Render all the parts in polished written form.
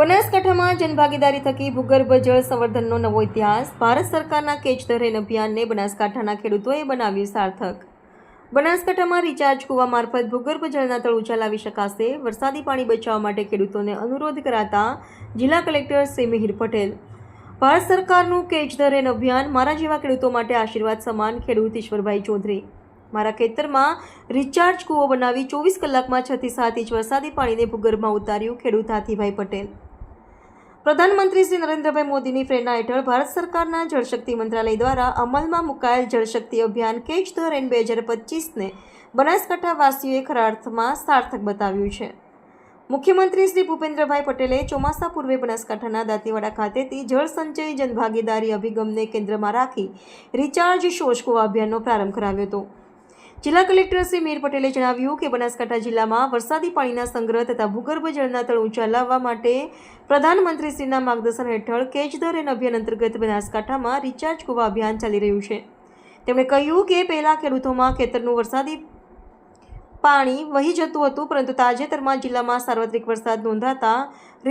બનાસકાંઠામાં જનભાગીદારી થકી ભૂગર્ભ જળ સંવર્ધનનો નવો ઇતિહાસ. ભારત સરકારના કેચ ધ રેન અભિયાનને બનાસકાંઠાના ખેડૂતોએ બનાવ્યું સાર્થક. બનાસકાંઠામાં રિચાર્જ કૂવા મારફત ભૂગર્ભ જળના તળ ઊંચા લાવી શકાશે. વરસાદી પાણી બચાવવા માટે ખેડૂતોને અનુરોધ કરાતા જિલ્લા કલેક્ટર શ્રી મિહિર પટેલ. ભારત સરકારનું કેચ ધ રેન અભિયાન મારા જેવા ખેડૂતો માટે આશીર્વાદ સમાન. ખેડૂત ઈશ્વરભાઈ ચૌધરી. મારા ખેતરમાં રિચાર્જ કૂવો બનાવી 24 કલાકમાં 6 થી 7 ઇંચ વરસાદી પાણીને ભૂગર્ભમાં ઉતાર્યું. ખેડૂત હાથીભાઈ પટેલ. પ્રધાનમંત્રી શ્રી નરેન્દ્રભાઈ મોદીની પ્રેરણા હેઠળ ભારત સરકારના જળશક્તિ મંત્રાલય દ્વારા અમલમાં મુકાયેલ જળશક્તિ અભિયાન કેચ ધ રેન 2025ને બનાસકાંઠા વાસીઓએ ખરા અર્થમાં સાર્થક બતાવ્યું છે. મુખ્યમંત્રી શ્રી ભૂપેન્દ્રભાઈ પટેલે ચોમાસા પૂર્વે બનાસકાંઠાના દાંતીવાડા ખાતેથી જળ સંચય જનભાગીદારી અભિગમને કેન્દ્રમાં રાખી રિચાર્જ શોષ કૂવા અભિયાનનો પ્રારંભ કરાવ્યો હતો. જિલ્લા કલેક્ટર શ્રી મિહિર પટેલે જણાવ્યું કે બનાસકાંઠા જિલ્લામાં વરસાદી પાણીના સંગ્રહ તથા ભૂગર્ભ જળના તળ ઊંચા લાવવા માટે પ્રધાનમંત્રીશ્રીના માર્ગદર્શન હેઠળ કેચ ધ રેન અભિયાન અંતર્ગત બનાસકાંઠામાં રિચાર્જ કૂવા અભિયાન ચાલી રહ્યું છે. તેમણે કહ્યું કે પહેલા ખેડૂતોમાં ખેતરનું વરસાદી પાણી વહી જતું હતું, પરંતુ તાજેતરમાં જિલ્લામાં સાર્વત્રિક વરસાદ નોંધાતા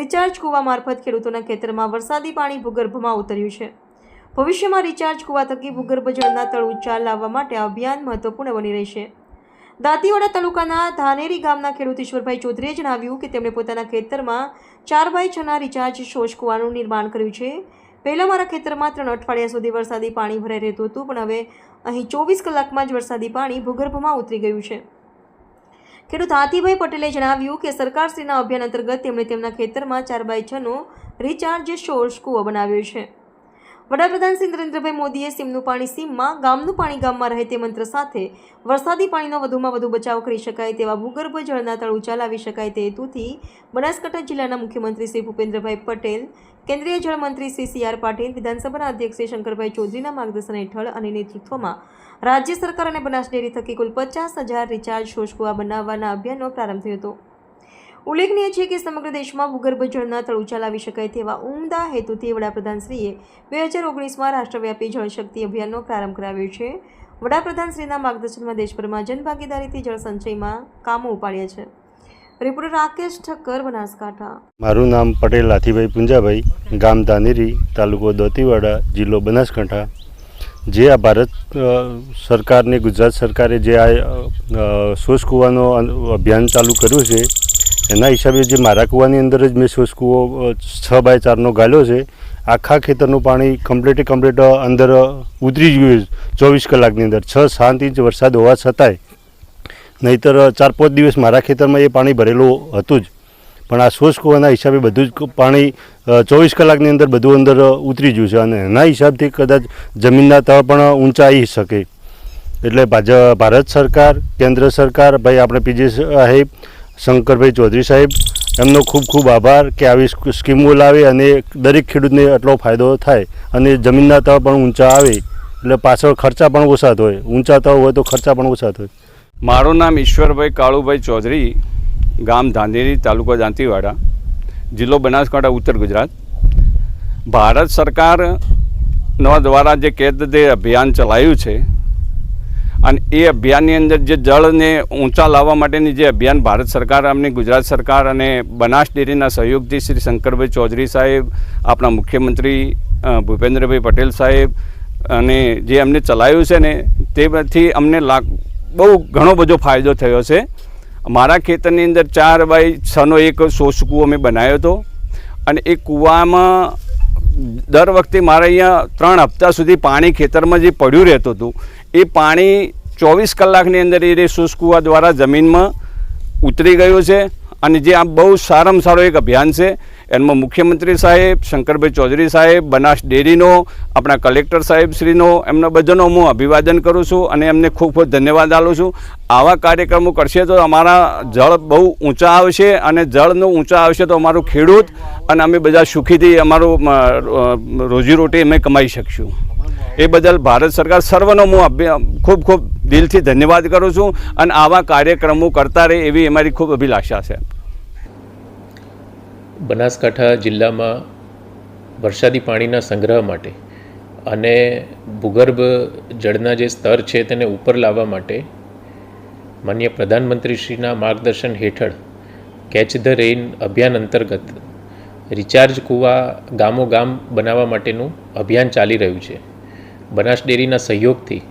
રિચાર્જ કૂવા મારફત ખેડૂતોના ખેતરમાં વરસાદી પાણી ભૂગર્ભમાં ઉતર્યું છે. ભવિષ્યમાં રિચાર્જ કૂવા થકી ભૂગર્ભ જળના તળ ઊંચા લાવવા માટે આ અભિયાન મહત્વપૂર્ણ બની રહેશે. દાંતીવાડા તાલુકાના ધાનેરી ગામના ખેડૂત ઈશ્વરભાઈ ચૌધરીએ જણાવ્યું કે તેમણે પોતાના ખેતરમાં 4x6ના રિચાર્જ શોષ કૂવાનું નિર્માણ કર્યું છે. પહેલાં મારા ખેતરમાં 3 અઠવાડિયા સુધી વરસાદી પાણી ભરાઈ રહેતું હતું, પણ હવે અહીં 24 કલાકમાં જ વરસાદી પાણી ભૂગર્ભમાં ઉતરી ગયું છે. ખેડૂત હાથીભાઈ પટેલે જણાવ્યું કે સરકારશ્રીના અભિયાન અંતર્ગત તેમણે તેમના ખેતરમાં 4x6નો રિચાર્જ શોષ કૂવો બનાવ્યો છે. વડાપ્રધાન શ્રી નરેન્દ્રભાઈ મોદીએ સીમનું પાણી સીમમાં, ગામનું પાણી ગામમાં રહે તે મંત્ર સાથે વરસાદી પાણીનો વધુમાં વધુ બચાવ કરી શકાય તેવા ભૂગર્ભ જળના તળ ઊંચા લાવી શકાય તે હેતુથી બનાસકાંઠા જિલ્લાના મુખ્યમંત્રી શ્રી ભૂપેન્દ્રભાઈ પટેલ, કેન્દ્રીય જળમંત્રી શ્રી સી આર પાટીલ, વિધાનસભાના અધ્યક્ષ શ્રી શંકરભાઈ ચૌધરીના માર્ગદર્શન હેઠળ અને નેતૃત્વમાં રાજ્ય સરકાર અને બનાસ ડેરી થકી કુલ 50,000 રિચાર્જ શોષ કૂવા બનાવવાના અભિયાનનો પ્રારંભ થયો હતો. ઉલ્લેખનીય છે કે સમગ્ર દેશમાં ભૂગર્ભ જળના તળ ઊંચા લાવી શકાય તેવા ઉમદા હેતુથી વડાપ્રધાનશ્રીએ 2019માં રાષ્ટ્રવ્યાપી જળશક્તિ અભિયાનનો પ્રારંભ કરાવ્યો છે. વડાપ્રધાનશ્રીના માર્ગદર્શનમાં દેશભરમાં જનભાગીદારીથી જળ સંચયમાં કામો ઉપાડ્યા છે. રિપોર્ટર રાકેશ ઠક્કર, બનાસકાંઠા. મારું નામ પટેલ હાથીભાઈ પુંજાભાઈ, ગામ ધાનેરી, તાલુકો દાંતીવાડા, જિલ્લો બનાસકાંઠા. જે આ ભારત સરકારની, ગુજરાત સરકારે જે આ શોષ કૂવાનો અભિયાન ચાલુ કર્યું છે, એના હિસાબે જે મારા કૂવાની અંદર જ મેં શોષ કૂવો 6x4નો ગાળ્યો છે. આખા ખેતરનું પાણી કમ્પ્લીટ અંદર ઉતરી ગયું 24 કલાકની અંદર. 6-7 ઇંચ વરસાદ હોવા છતાંય, નહીંતર 4-5 દિવસ મારા ખેતરમાં એ પાણી ભરેલું હતું જ, પણ આ શોષ કૂવાના હિસાબે બધું જ પાણી 24 કલાકની અંદર બધું અંદર ઉતરી ગયું છે, અને એના હિસાબથી કદાચ જમીનના તળ પણ ઊંચા આવી શકે. એટલે ભારત સરકાર, કેન્દ્ર સરકાર, ભાઈ આપણે પીજે સાહેબ, શંકરભાઈ ચૌધરી સાહેબ, એમનો ખૂબ ખૂબ આભાર કે આવી સ્કીમો લાવે અને દરેક ખેડૂતને એટલો ફાયદો થાય અને જમીનના તળ પણ ઊંચા આવે, એટલે પાછળ ખર્ચા પણ ઓછા થાય. ઊંચા તળ હોય તો ખર્ચા પણ ઓછા થાય. મારું નામ ઈશ્વરભાઈ કાળુભાઈ ચૌધરી, ગામ ધાનેરી, તાલુકો દાંતીવાડા, જિલ્લો બનાસકાંઠા, ઉત્તર ગુજરાત. ભારત સરકારના દ્વારા જે કેચ ધ રેન અભિયાન ચલાવ્યું છે, અને એ અભિયાનની અંદર જે જળને ઊંચા લાવવા માટેની જે અભિયાન ભારત સરકાર, અમને ગુજરાત સરકાર અને બનાસ ડેરીના સહયોગથી શ્રી શંકરભાઈ ચૌધરી સાહેબ, આપણા મુખ્યમંત્રી ભૂપેન્દ્રભાઈ પટેલ સાહેબ, અને જે અમને ચલાવ્યું છે ને, તેમાંથી અમને બહુ ઘણો બધો ફાયદો થયો છે. મારા ખેતરની અંદર 4x6નો એક શોષ કૂવો મેં બનાવ્યો હતો, અને એ કૂવામાં દર વખતે મારે અહીંયા 3 હપ્તા સુધી પાણી ખેતરમાં જે પડ્યું રહેતું હતું, એ પાણી 24 કલાકની અંદર એ શોષ કૂવા દ્વારા જમીનમાં ઉતરી ગયું છે. અને જે આ બહુ સારામાં સારો એક અભિયાન છે, એમાં મુખ્યમંત્રી સાહેબ, શંકરભાઈ ચૌધરી સાહેબ, બનાસ ડેરીનો, આપણા કલેક્ટર સાહેબશ્રીનો, એમના બધાનો હું અભિવાદન કરું છું અને એમને ખૂબ ખૂબ ધન્યવાદ આપું છું. આવા કાર્યક્રમો કરશે તો અમારા જળ બહુ ઊંચા આવશે, અને જળનું ઊંચા આવશે તો અમારું ખેડૂત અને અમે બધા સુખીથી અમારું રોજીરોટી અમે કમાઈ શકશું. એ બદલ ભારત સરકાર સર્વનો હું ખૂબ ખૂબ દિલથી ધન્યવાદ કરું છું, અને આવા કાર્યક્રમો કરતા રહે એવી અમારી ખૂબ અભિલાષા છે. બનાસકાંઠા જિલ્લામાં વરસાદી પાણીના સંગ્રહ માટે અને ભૂગર્ભ જળના જે સ્તર છે તેને ઉપર લાવવા માટે માનનીય પ્રધાનમંત્રીશ્રીના માર્ગદર્શન હેઠળ કેચ ધ રેન અભિયાન અંતર્ગત રિચાર્જ કૂવા ગામો ગામ બનાવવા માટેનું અભિયાન ચાલી રહ્યું છે. બનાસ ડેરીના સહયોગથી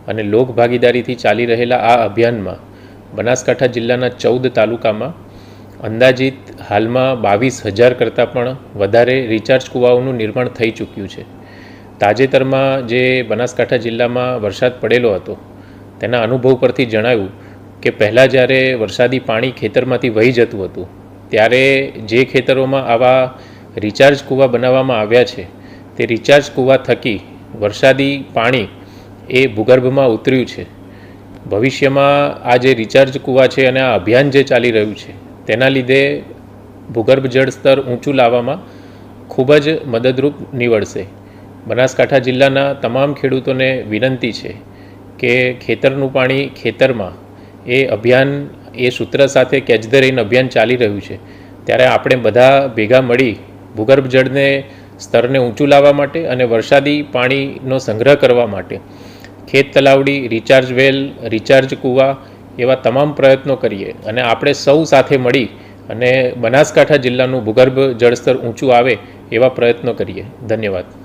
અને લોક ભાગીદારીથી ચાલી રહેલા આ અભિયાનમાં બનાસકાંઠા જિલ્લાના 14 તાલુકામાં અંદાજિત હાલમાં 22,000 કરતાં પણ વધારે રિચાર્જ કૂવાઓનું નિર્માણ થઈ ચૂક્યું છે. તાજેતરમાં જે બનાસકાંઠા જિલ્લામાં વરસાદ પડેલો હતો તેના અનુભવ પરથી જણાવ્યું કે પહેલાં જ્યારે વરસાદી પાણી ખેતરમાંથી વહી જતું હતું ત્યારે જે ખેતરોમાં આવા રિચાર્જ કૂવા બનાવવામાં આવ્યા છે તે રિચાર્જ કૂવા થકી વરસાદી પાણી એ ભૂગર્ભમાં ઉતર્યું છે. ભવિષ્યમાં આ જે રિચાર્જ કૂવા છે અને આ અભિયાન જે ચાલી રહ્યું છે તેના લીધે ભૂગર્ભ જળ સ્તર ઊંચું લાવવામાં ખૂબ જ મદદરૂપ નીવડશે. બનાસકાંઠા જિલ્લાના તમામ ખેડૂતોને વિનંતી છે કે ખેતરનું પાણી ખેતરમાં એ અભિયાન એ સૂત્ર સાથે કેચ ધ રેઇન અભિયાન ચાલી રહ્યું છે ત્યારે આપણે બધા ભેગા મળી ભૂગર્ભ જળને સ્તરને ઊંચું લાવવા માટે અને વરસાદી પાણીનો સંગ્રહ કરવા માટે ખેત તલાવડી, રિચાર્જ વેલ, રિચાર્જ કૂવા એવા તમામ પ્રયત્નો કરીએ અને આપણે સૌ સાથે મળી અને બનાસકાંઠા જિલ્લાનું ભૂગર્ભ જળસ્તર ઊંચું આવે એવા પ્રયત્નો કરીએ. ધન્યવાદ.